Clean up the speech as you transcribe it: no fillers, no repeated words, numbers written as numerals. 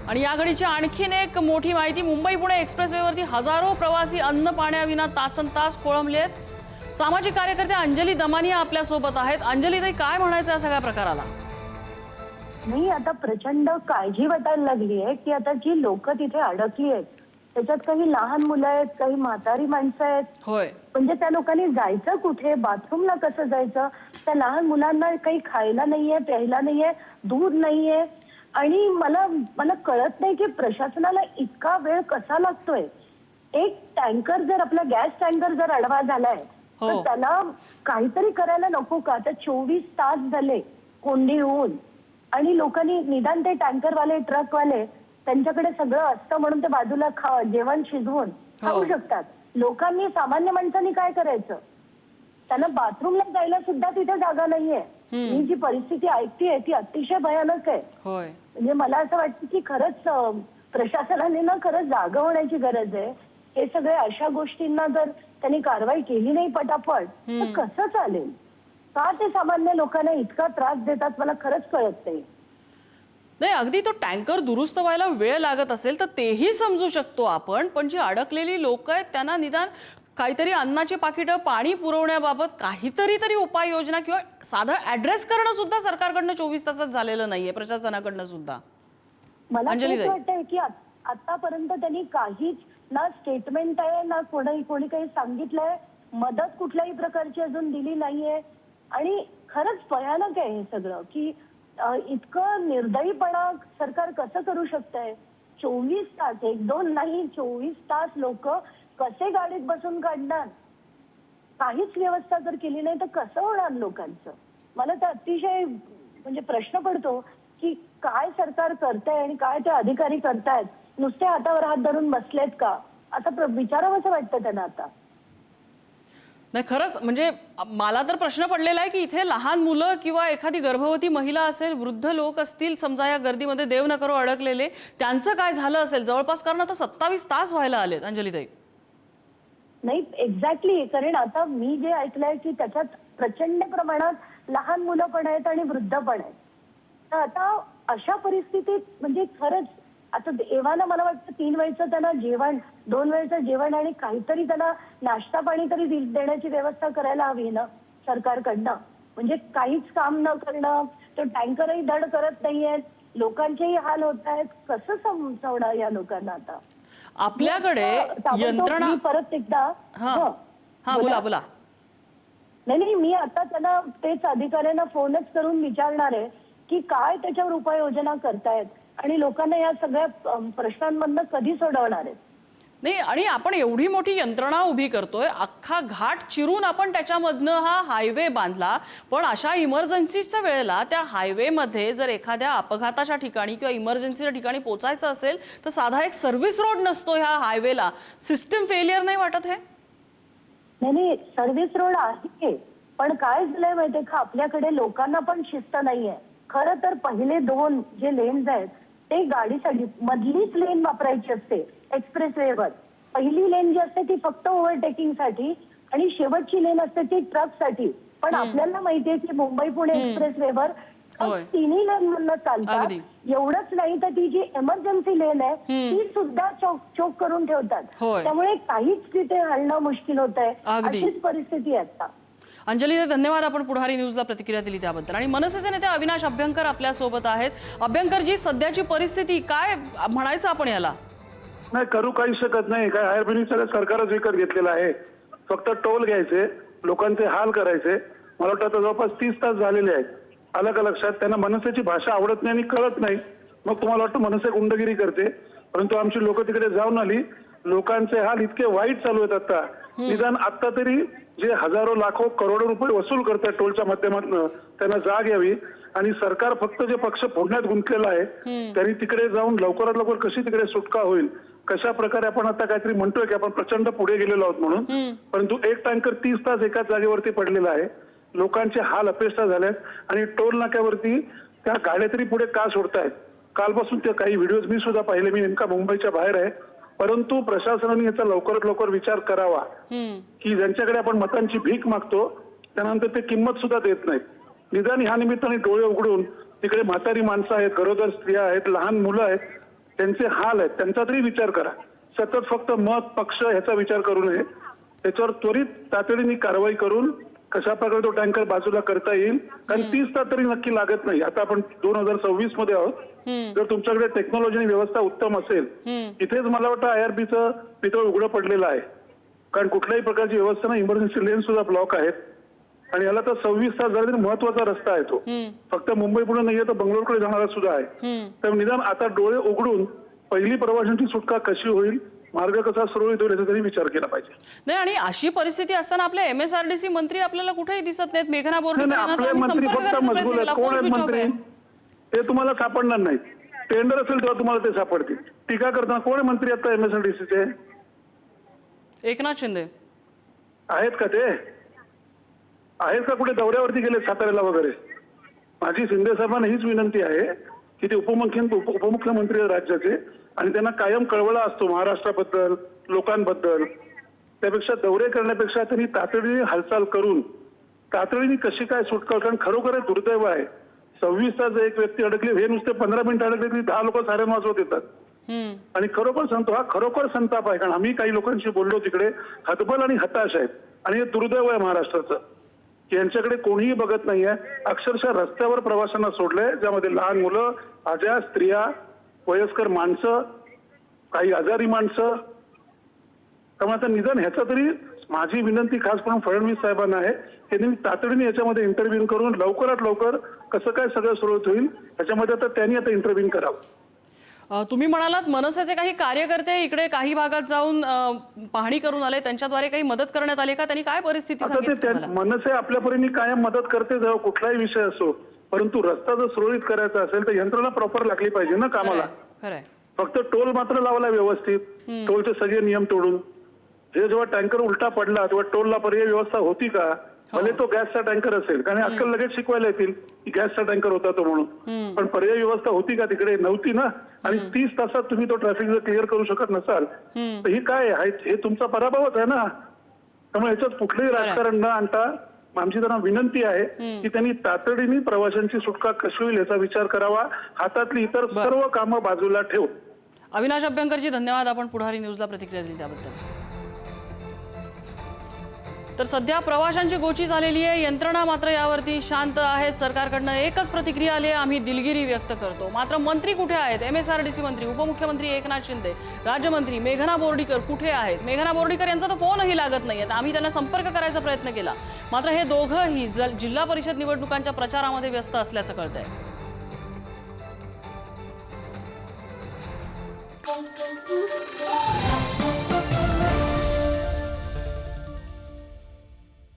आणि या घडीची आणखीन एक मोठी माहिती, मुंबई पुणे एक्सप्रेसवेवरती हजारो प्रवासी अन्न पाण्याविना तासनतास खोळंबलेत। सामाजिक कार्यकर्ते अंजली दमानी आपल्या सोबत आहेत। अंजली ताई, काय म्हणायचं या सगळ्या प्रकाराला? नाही, आता प्रचंड काळजी वाटायला लागली आहे की आता जी लोक तिथे अडकली आहेत त्याच्यात काही लहान मुलं आहेत, काही म्हातारी माणसं आहेत। होय, म्हणजे त्या लोकांनी जायचं कुठे, बाथरूमला कसं जायचं? त्या लहान मुलांना काही खायला नाहीये, प्यायला नाहीये, दूध नाहीये। आणि मला कळत नाही की प्रशासनाला इतका वेळ कसा लागतोय। एक टँकर जर, आपला गॅस टँकर जर अडवा झालाय तर त्याला काहीतरी करायला नको का? आता 24 तास झाले कोंडी होऊन, आणि लोकांनी निदान ते टँकरवाले, ट्रकवाले त्यांच्याकडे सगळं असतं म्हणून ते बाजूला जेवण शिजवून खाऊ शकतात। लोकांनी, सामान्य माणसांनी काय करायचं? त्यांना बाथरूमला जायला सुद्धा तिथे जागा नाहीये। मी जी परिस्थिती ऐकतेय ती अतिशय भयानक आहे। म्हणजे मला असं वाटतं की खरंच प्रशासनाने ना खरंच जागा होण्याची गरज आहे। हे सगळे अशा गोष्टींना जर त्यांनी कारवाई केली नाही पटापट तर कसं चालेल? का ते सामान्य लोकांना इतका त्रास देतात मला खरंच कळत नाही। नाही, अगदी तो टँकर दुरुस्त व्हायला वेळ लागत असेल तर तेही समजू शकतो आपण, पण जी अडकलेली लोक आहेत त्यांना निदान काहीतरी अन्नाची पाकिटं, पाणी पुरवण्याबाबत काहीतरी उपाययोजना किंवा साधं ऍड्रेस करणं सुद्धा सरकारकडनं 24 तासात झालेलं नाहीये, प्रशासनाकडनं सुद्धा। मला असं वाटतंय की आतापर्यंत त्यांनी काहीच ना स्टेटमेंट आहे ना कोणी काही सांगितलंय, मदत कुठल्याही प्रकारची अजून दिली नाहीये। आणि खरंच भयानक आहे हे सगळं की इतकं निर्दयीपणा सरकार कसं करू शकतंय? 24 तास, 1-2 नाही, 24 तास लोक कसे गाडीत बसून काढणार? काहीच व्यवस्था जर केली नाही तर कसं होणार लोकांचं? मला तर अतिशय म्हणजे प्रश्न पडतो की काय सरकार करतंय आणि काय ते अधिकारी करतायत? नुसते हातावर हात धरून बसलेत का? आता विचारावं असं वाटतं त्यांना आता। नाही, खरंच म्हणजे मला तर प्रश्न पडलेला आहे की इथे लहान मुलं किंवा एखादी गर्भवती महिला असेल, वृद्ध लोक असतील समजा या गर्दीमध्ये, देव न करो अडकलेले, त्यांचं काय झालं असेल जवळपास? कारण आता 27 तास व्हायला आलेत अंजलीताई। नाही, एक्झॅक्टली, कारण आता मी जे ऐकलंय की त्याच्यात प्रचंड प्रमाणात लहान मुलं पण आहेत आणि वृद्ध पण आहेत। तर आता अशा परिस्थितीत म्हणजे खरंच आता एव्हाना मला वाटतं 3 वेळचं त्यांना जेवण, 2 वेळचं जेवण आणि काहीतरी त्यांना नाश्ता पाणी तरी देण्याची व्यवस्था करायला हवी ना सरकारकडनं। म्हणजे काहीच काम न करणं, तो टँकरही धड करत नाहीयेत, लोकांचेही हाल होत आहेत। कसं समजवणार या लोकांना आता? आपल्याकडे यंत्रणा परत एकदा बोला। नाही, मी आता त्यांना तेच अधिकाऱ्यांना फोनच करून विचारणार आहे की काय त्याच्यावर उपाययोजना करतायत आणि लोकांना या सगळ्या प्रश्नांमधनं कधी सोडवणार आहेत? नाही, आणि आपण एवढी मोठी यंत्रणा उभी करतोय, अख्खा घाट चिरून आपण त्याच्यामधनं हा हायवे बांधला, पण अशा इमर्जन्सीच्या वेळेला त्या हायवेमध्ये जर एखाद्या अपघाताच्या ठिकाणी किंवा इमर्जन्सीच्या ठिकाणी पोहोचायचं असेल तर साधा एक सर्व्हिस रोड नसतो ह्या हायवेला। सिस्टम फेलियर नाही वाटत हे? नाही, सर्व्हिस रोड आहे, पण काय झालंय माहितीये का, आपल्याकडे लोकांना पण शिस्त नाहीये। खरं तर पहिले 2 जे लेन्स आहेत ते गाडीसाठी, मधलीच लेन वापरायची असते एक्सप्रेसवेवर। पहिली लेन जी असते ती फक्त ओव्हरटेकिंगसाठी आणि शेवटची लेन असते ती ट्रकसाठी। पण आपल्याला माहितीये की मुंबई पुणे एक्सप्रेसवेवर तिन्ही लेन मधनं चालतात। एवढंच नाही तर ती जी इमर्जन्सी लेन आहे ती सुद्धा चोक करून ठेवतात, त्यामुळे काहीच तिथे हलणं मुश्किल होत आहे। अशीच परिस्थिती आहे आता। अंजली, धन्यवाद, आपण पुढारी न्यूजला प्रतिक्रिया दिली त्याबद्दल। आणि मनसेचे नेते अविनाश अभ्यंकर आपल्या सोबत आहेत। अभ्यंकरजी, सध्याची परिस्थिती काय म्हणायचं आपण याला? नाही, करू काही शकत नाही। काय हायरबिनी सगळं सरकारच विकत घेतलेलं आहे। फक्त टोल घ्यायचे, लोकांचे हाल करायचे। मला वाटतं आता जवळपास 30 तास झालेले आहेत। आलं का लक्षात? त्यांना मनसेची भाषा आवडत नाही आणि कळत नाही, मग तुम्हाला वाटतं मनसे गुंडगिरी करते, परंतु आमची लोक तिकडे जाऊन आली। लोकांचे हाल इतके वाईट चालू आहेत आता, निदान आता तरी जे हजारो लाखो करोडो रुपये वसूल करतात टोलच्या माध्यमातून त्यांना जाग यावी। आणि सरकार फक्त जे पक्ष फोडण्यात गुंतलेलं आहे तरी तिकडे जाऊन लवकरात लवकर कशी तिकडे सुटका होईल, कशा प्रकारे आपण आता काहीतरी म्हणतोय की आपण प्रचंड पुढे गेलेलो आहोत म्हणून, परंतु एक टँकर 30 तास एकाच जागेवरती पडलेला आहे। लोकांचे हाल अपेष्टा झाल्यात आणि टोल नाक्यावरती त्या गाड्या तरी पुढे का सोडतायत? कालपासून ते काही व्हिडिओज मी सुद्धा पाहिले, मी नेमका मुंबईच्या बाहेर आहे, परंतु प्रशासनाने याचा लवकरात लवकर विचार करावा की ज्यांच्याकडे आपण मतांची भीक मागतो त्यानंतर ते किंमत सुद्धा देत नाहीत। निदान ह्या निमित्ताने डोळे उघडून तिकडे म्हातारी माणसं आहेत, गरोदर स्त्रिया आहेत, लहान मुलं आहेत, त्यांचे हाल आहेत त्यांचा तरी विचार करा. सतत फक्त मत पक्ष ह्याचा विचार करू नये. त्याच्यावर त्वरित तातडीने कारवाई करून कशा प्रकारे तो टँकर बाजूला करता येईल. कारण 30 तास तरी नक्की लागत नाही. आता आपण 2026 मध्ये आहोत. जर तुमच्याकडे टेक्नॉलॉजी व्यवस्था उत्तम असेल, इथेच मला वाटतं IRB पितळ उघडं पडलेलं आहे. कारण कुठल्याही प्रकारची व्यवस्था नाही. इमर्जन्सी लेन सुद्धा ब्लॉक आहेत आणि याला तर 26 तास झाले तरी महत्वाचा रस्ता आहे तो. फक्त मुंबई पुणे नाहीये तर बंगलोरकडे जाणारा सुद्धा आहे. तर निदान आता डोळे उघडून पहिली प्रवाशांची सुटका कशी होईल, मार्ग कसा सुरळीत होईल याचा तरी विचार केला पाहिजे. नाही, आणि अशी परिस्थिती असताना आपले MSRDC मंत्री आपल्याला कुठेही दिसत नाहीत. मेघना बोर्डीकर यांना तर आपले आम्ही मंत्री संपर्क फक्त करण्याचा मजबूर प्रयत्न आहेत. केला, कोण फोन आहेत स्विच ऑफ मंत्री? आहे. ते तुम्हाला सापडणार नाही. टेंडर असेल तेव्हा तुम्हाला ते सापडतील. टीका करताना कोण आहे मंत्री आता MSRDCचे? एकनाथ शिंदे आहेत का ते? आहेत का कुठे दौऱ्यावरती गेले साताऱ्याला वगैरे? माझी शिंदे साहेबांना हीच विनंती आहे की ते उपमुख्यमंत्री आहेत राज्याचे आणि त्यांना कायम कळवळा असतो महाराष्ट्राबद्दल, लोकांबद्दल. त्यापेक्षा दौरे करण्यापेक्षा त्यांनी तातडीने हालचाल करून तातडीने कशी काय सुटका, कारण खरोखर दुर्दैव आहे. 26 तास एक व्यक्ती अडकली, हे नुसते 15 मिनिटं अडकले तरी 10 लोक सारे वाजवत येतात. आणि खरोखर सांगतो हा खरोखर संताप आहे. कारण आम्ही काही लोकांशी बोललो तिकडे हतबल आणि हताश आहेत. आणि हे दुर्दैव आहे महाराष्ट्राचं की यांच्याकडे कोणीही बघत नाहीये. अक्षरशः रस्त्यावर प्रवाशांना सोडलंय, ज्यामध्ये लहान मुलं, आज्या, स्त्रिया, वयस्कर माणसं, काही आजारी माणसं. त्यामुळे आता निदान ह्याचा तरी माझी विनंती खास करून फडणवीस साहेबांना आहे की त्यांनी तातडीने याच्यामध्ये इंटरव्ह्यू करून लवकरात लवकर कसं काय सगळं सुरळीत होईल याच्यामध्ये आता त्यांनी आता इंटरव्ह्यू करावं. तुम्ही म्हणालात मनसेचे काही कार्यकर्ते इकडे काही भागात जाऊन पाहणी करून आले, त्यांच्याद्वारे काही मदत करण्यात आली का? त्यांनी काय परिस्थिती आता सांगितली ते तुम्हाला? मनसे आपल्या परीने कायम मदत करते जेव्हा कुठलाही विषय असो. परंतु रस्ता जर सुरळीत करायचा असेल तर यंत्रणा प्रॉपर लागली पाहिजे ना कामाला. खरंय. फक्त टोल मात्र लावला व्यवस्थित, टोलचे सगळे नियम तोडून. हे जेव्हा टँकर उलटा पडला तेव्हा टोलला पर्याय व्यवस्था होती का? भले तो गॅसचा टँकर असेल, कारण आजकाल लगेच शिकवायला येतील की गॅसचा टँकर होता तो म्हणून. पण पर्याय व्यवस्था होती का तिकडे? नव्हती ना. आणि 30 तासात तुम्ही तो ट्रॅफिक जर क्लिअर करू शकत नसाल तर ही काय आहे? हे तुमचा पराभवच आहे ना. त्यामुळे याच्यात कुठलंही राजकारण न आणता आमची त्यांना विनंती आहे की त्यांनी तातडीने प्रवाशांची सुटका कशी होईल याचा विचार करावा. हातातली इतर सर्व कामं बाजूला ठेवून. अविनाश अभ्यंकरजी धन्यवाद, आपण पुढारी न्यूजला प्रतिक्रिया दिली त्याबद्दल. तर सध्या प्रवाशांची गोची झालेली आहे, यंत्रणा मात्र यावरती शांत आहेत. सरकारकडनं एकच प्रतिक्रिया आली आहे, आम्ही दिलगिरी व्यक्त करतो. मात्र मंत्री कुठे आहेत? MSRDC मंत्री, उपमुख्यमंत्री एकनाथ शिंदे, राज्यमंत्री मेघना बोर्डीकर कुठे आहेत? मेघना बोर्डीकर यांचा तर फोनही लागत नाही. आम्ही त्यांना संपर्क करायचा प्रयत्न केला, मात्र हे दोघंही जिल्हा परिषद निवडणुकांच्या प्रचारामध्ये व्यस्त असल्याचं कळतंय.